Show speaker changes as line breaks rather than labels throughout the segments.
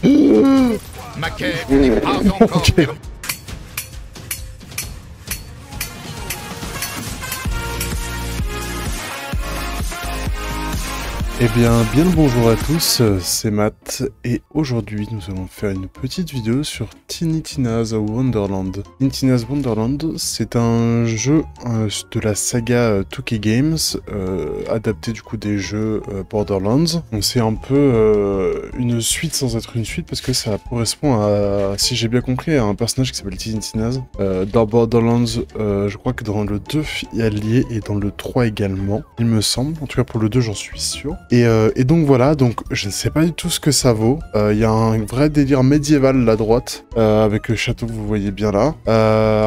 Ma quête n'est pas encore terminée.
Eh bien le bonjour à tous, c'est Matt, et aujourd'hui nous allons faire une petite vidéo sur Tiny Tina's Wonderland. Tiny Tina's Wonderland, c'est un jeu de la saga 2K Games, adapté du coup des jeux Borderlands. Donc c'est un peu une suite sans être une suite, parce que ça correspond à, si j'ai bien compris, à un personnage qui s'appelle Tiny Tina's. Dans Borderlands, je crois que dans le 2, elle y est, et dans le 3 également, il me semble. En tout cas pour le 2, j'en suis sûr. Et donc voilà, donc je ne sais pas du tout ce que ça vaut. Il y a un vrai délire médiéval là à droite, avec le château que vous voyez bien là.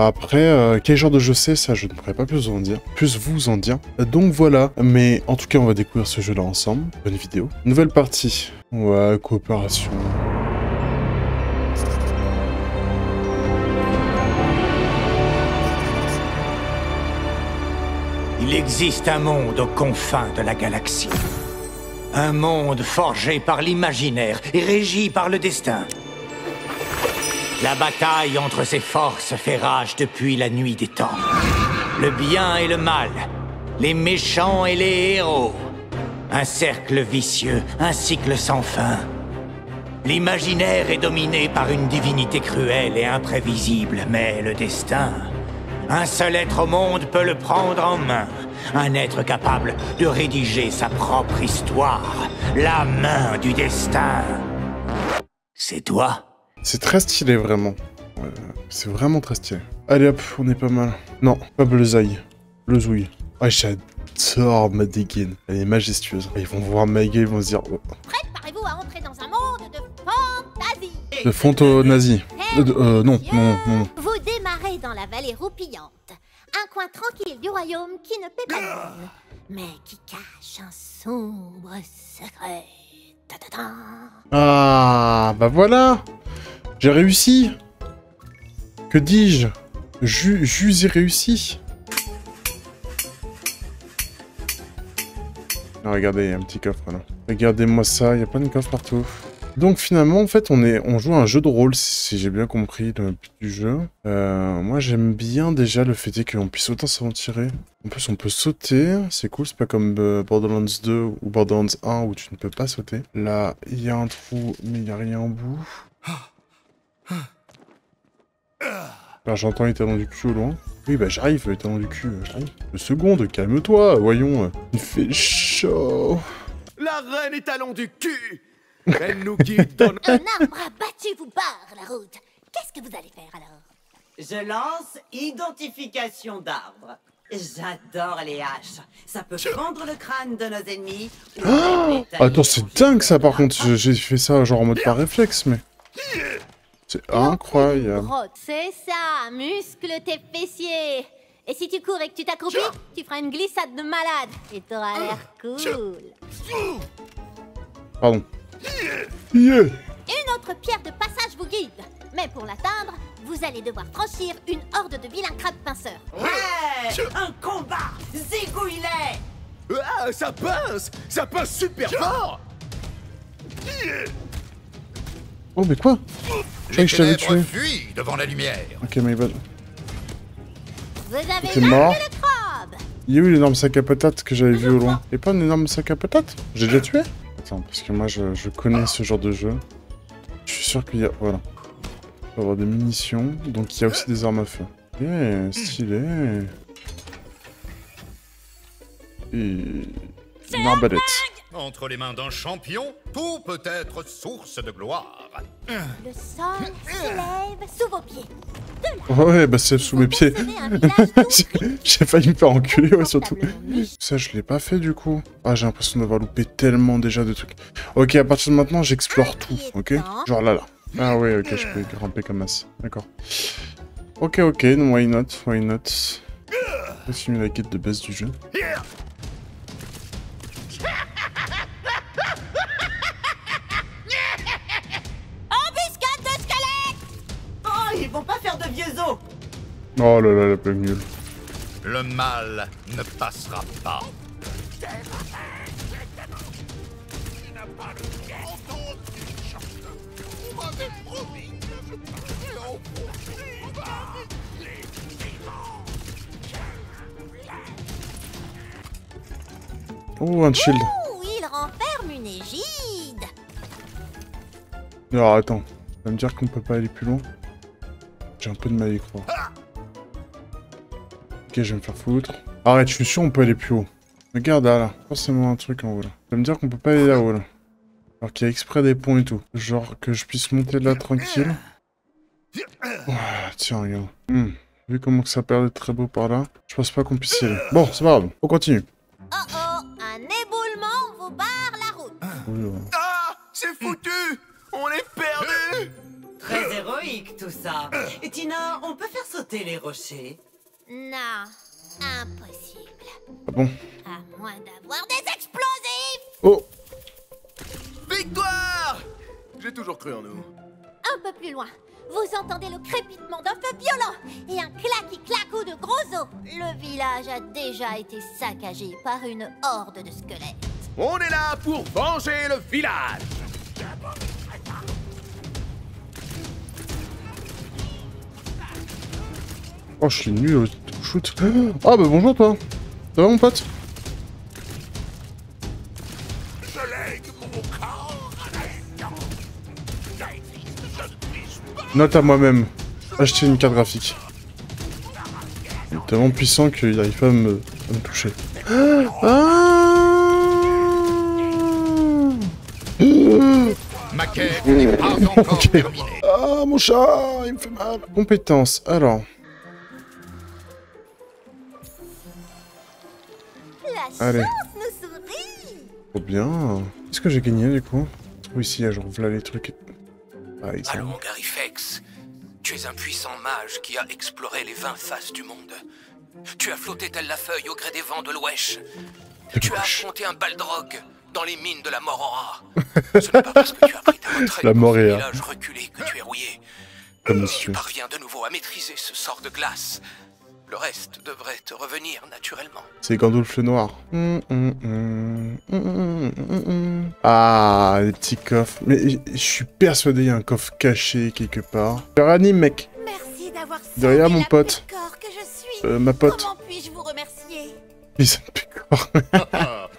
Après, quel genre de jeu c'est, ça je ne pourrais pas plus vous en dire. Donc voilà, mais en tout cas on va découvrir ce jeu là ensemble. Bonne vidéo. Nouvelle partie. Ouais, coopération.
Il existe un monde aux confins de la galaxie. Un monde forgé par l'imaginaire et régi par le destin. La bataille entre ces forces fait rage depuis la nuit des temps. Le bien et le mal, les méchants et les héros. Un cercle vicieux, un cycle sans fin. L'imaginaire est dominé par une divinité cruelle et imprévisible, mais le destin... Un seul être au monde peut le prendre en main. Un être capable de rédiger sa propre histoire. La main du destin. C'est toi.
C'est très stylé, vraiment. C'est vraiment très stylé. Allez hop, on est pas mal. Non, pas Bullseye. Le Zouille. Ah, j'adore ma dégaine. Elle est majestueuse. Ils vont voir ma gueule, ils vont se dire... Oh.
Préparez-vous à entrer dans un monde de fantasy.
De fonto-nazi. Non.
Vous démarrez dans la vallée roupillante. Un coin tranquille du royaume qui ne paie pas de mine, mais qui cache un sombre secret. Ta-ta-ta.
Ah, bah voilà. J'ai réussi. Que dis-je? J'y réussi. Ah, regardez, il y a un petit coffre là. Regardez-moi ça, il y a plein de coffres partout. Donc finalement, en fait, on joue à un jeu de rôle, si j'ai bien compris le but du jeu. Moi, j'aime bien déjà le fait qu'on puisse autant s'en tirer. En plus, on peut sauter, c'est cool, c'est pas comme Borderlands 2 ou Borderlands 1 où tu ne peux pas sauter. Là, il y a un trou, mais il n'y a rien au bout. Alors, j'entends les talons du cul au loin. Oui, bah j'arrive, les talons du cul, j'arrive. Deux secondes, calme-toi, voyons. Il fait chaud.
La reine est talon du cul. Elle nous guide dans...
Un arbre abattu vous barre la route. Qu'est-ce que vous allez faire alors?
Je lance identification d'arbre. J'adore les haches. Ça peut prendre le crâne de nos ennemis. Ou
Attends, c'est dingue ça par contre. J'ai fait ça genre en mode par réflexe, mais... C'est incroyable.
C'est ça, muscle tes fessiers. Et si tu cours et que tu t'accroupis, tu feras une glissade de malade. Et t'auras l'air cool.
Pardon. Yeah.
Une autre pierre de passage vous guide. Mais pour l'atteindre, vous allez devoir franchir une horde de vilains crabes pinceurs.
Ouais, un combat. Zigouille-les.
Ah, ça pince super fort.
Oh, mais quoi? Je croyais que je t'avais tué.
Fuis devant la lumière.
Ok, my bad.
Vous avez
T'es mort.
largué le crabe.
Il y a eu l'énorme sac à patates que j'avais vu au loin? Et pas un énorme sac à patates? J'ai déjà tué? Attends, parce que moi je connais ce genre de jeu. Je suis sûr qu'il y a... Voilà. Il va y avoir des munitions, donc il y a aussi des armes à feu. Eh, stylé. Et... Une arbalète.
Entre les mains d'un champion, tout peut être source de gloire.
Le sol s'élève sous vos pieds.
Ouais, bah c'est sous mes pieds.
Possédez un village
J'ai failli me faire enculer, ouais, surtout. Ça, je l'ai pas fait, du coup. Ah, j'ai l'impression d'avoir loupé tellement déjà de trucs. Ok, à partir de maintenant, j'explore tout, ok? Genre là. Ah ouais, ok, je peux grimper comme as. D'accord. Ok, why not, why not. On va filmer la quête de base du jeu.
embuscade de squelettes.
Oh, ils vont pas faire de vieux os.
Oh là là, la blague nulle.
Le mal ne passera pas.
Oh, un shield.
Ouh, il renferme une égide.
Alors attends, ça va me dire qu'on peut pas aller plus loin. J'ai un peu de mal à y croire. Ok, je vais me faire foutre. Arrête, je suis sûr on peut aller plus haut. Regarde là, forcément un truc en haut là. Ça va me dire qu'on peut pas aller là-haut là. Alors qu'il y a exprès des ponts et tout. Genre que je puisse monter là tranquille. Oh, tiens, regarde. Vu comment que ça perd d'être très beau par là, je pense pas qu'on puisse y aller. Bon, c'est pas grave, on continue.
Oh oh, un éboulement vous barre la route.
Oui, ouais.
Ah, c'est foutu. On est perdu.
Très héroïque tout ça. Et Tina, on peut faire sauter les rochers?
Non, impossible.
Ah bon?
À moins d'avoir des explosifs.
Oh!
Victoire. J'ai toujours cru en nous.
Un peu plus loin, vous entendez le crépitement d'un feu violent et un claqui-clacou de gros os. Le village a déjà été saccagé par une horde de squelettes.
On est là pour venger le village.
Oh, je suis nul au shoot. Ah bah bonjour toi. Ça va mon pote? Note à moi-même. Acheter une carte graphique. Il est tellement puissant qu'il n'arrive pas à me toucher.
Ma quête n'est pas encore terminée.
Ah mon chat, il me fait mal. Compétences, alors.
La
Allez.
chance nous sourit.
Trop bien. Qu'est-ce que j'ai gagné du coup? Oh, ici, il y a genre voilà les trucs. Ah,
Allons, Garifex. Tu es un puissant mage qui a exploré les 20 faces du monde. Tu as flotté tel la feuille au gré des vents de l'Ouesh. Tu as affronté un Baldraug dans les mines de la Morora. Ce n'est pas parce que tu as pris ta retraite
La
dans ce
Moréa.
village reculé que tu es rouillé.
Comme
Tu
monsieur.
parviens de nouveau à maîtriser ce sort de glace. Le reste devrait te revenir naturellement.
C'est Gandalf le Noir. Ah, les petits coffres. Mais je suis persuadé qu'il y a un coffre caché quelque part. Je réanime, mec.
Merci d'avoir sauvé
Derrière, mon
la
pote.
pécore que je suis.
Ma pote.
Comment puis-je vous remercier?
Ils aiment pécore.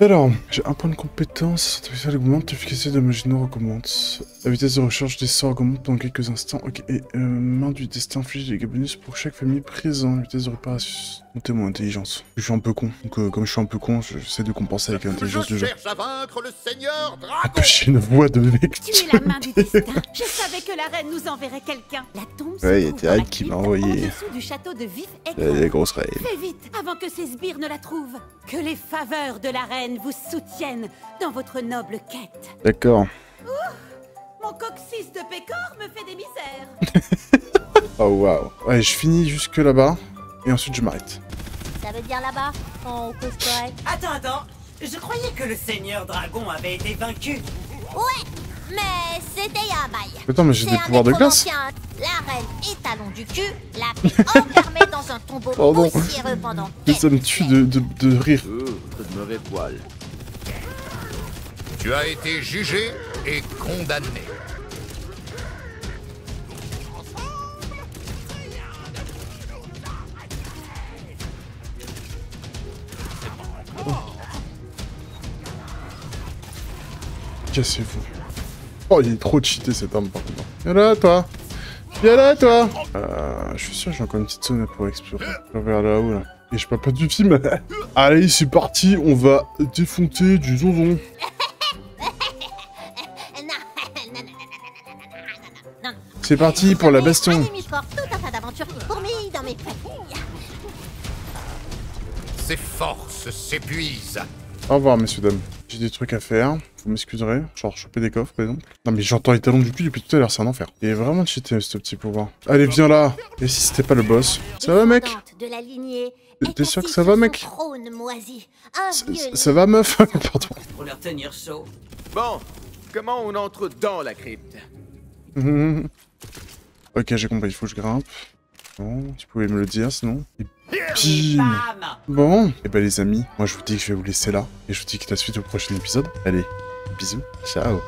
Alors, j'ai un point de compétence. Artificiel augmente, l'efficacité de magie noire augmente. La vitesse de recharge des sorts augmente pendant quelques instants. Ok, et main du destin inflige des bonus pour chaque famille présente. Vitesse de réparation. Notez mon intelligence. Je suis un peu con. Donc, comme je suis un peu con, j'essaie de compenser avec l'intelligence du
Je
jeu.
cherche à vaincre le Seigneur
Ah,
Dragon.
j'ai une voix de mec.
Tu es la main du destin. Je savais que la reine nous enverrait quelqu'un. La tombe se
Ouais, il y a
trouve
Terry
dans la
qui m'a
crypte,
envoyé.
au-dessous du château de Vif
Les grosses rêves.
Fais vite, avant que ces sbires ne la trouvent. Que les faveurs de la reine vous soutiennent dans votre noble quête.
D'accord.
Mon coccyx de pécore me fait des misères.
Oh waouh. Ouais, je finis jusque là-bas. Et ensuite je m'arrête.
Ça veut dire là-bas, en cause correct.
Attends. Je croyais que le Seigneur Dragon avait été vaincu.
Ouais, mais c'était il y a un bail.
Attends, mais j'ai
C'est
des
un
pouvoirs de glace.
nécromancien. La reine étalon du cul, la paix enfermée dans un tombeau
Pardon.
poussiéreux pendant
Mais ça me tue de rire.
De mauvais poils.
Tu as été jugé et condamné.
Cassez-vous. Oh, il est trop cheaté cet homme par contre. Viens là, toi. Viens là, toi. Je suis sûr que j'ai encore une petite zone pour explorer. Je vais vers là-haut, là. Et je parle pas du film. Allez, c'est parti. On va défoncer du zonzon.
Non.
C'est parti pour la baston.
Animicore, tout un tas d'aventures qui fourmillent dans mes familles.
Ses forces s'épuisent.
Au revoir, messieurs, dames. J'ai des trucs à faire. Vous m'excuserez. Genre choper des coffres, par exemple. Non, mais j'entends les talons du cul depuis tout à l'heure, c'est un enfer. Il est vraiment cheaté, ce petit pouvoir. Allez, viens là. Et si c'était pas le boss? Ça va, mec?
De la lignée
T'es sûr que ça va, mec?
trône moisi.
Ça va, meuf? Pardon.
Pour leur tenir chaud.
Bon, comment on entre dans la crypte?
Ok, j'ai compris, il faut que je grimpe. Bon, tu pouvais me le dire, sinon. Et
Et
bim.
bam!
Bon, et bah les amis, moi je vous dis que je vais vous laisser là. Et je vous dis que la suite au prochain épisode. Allez, bisous, ciao.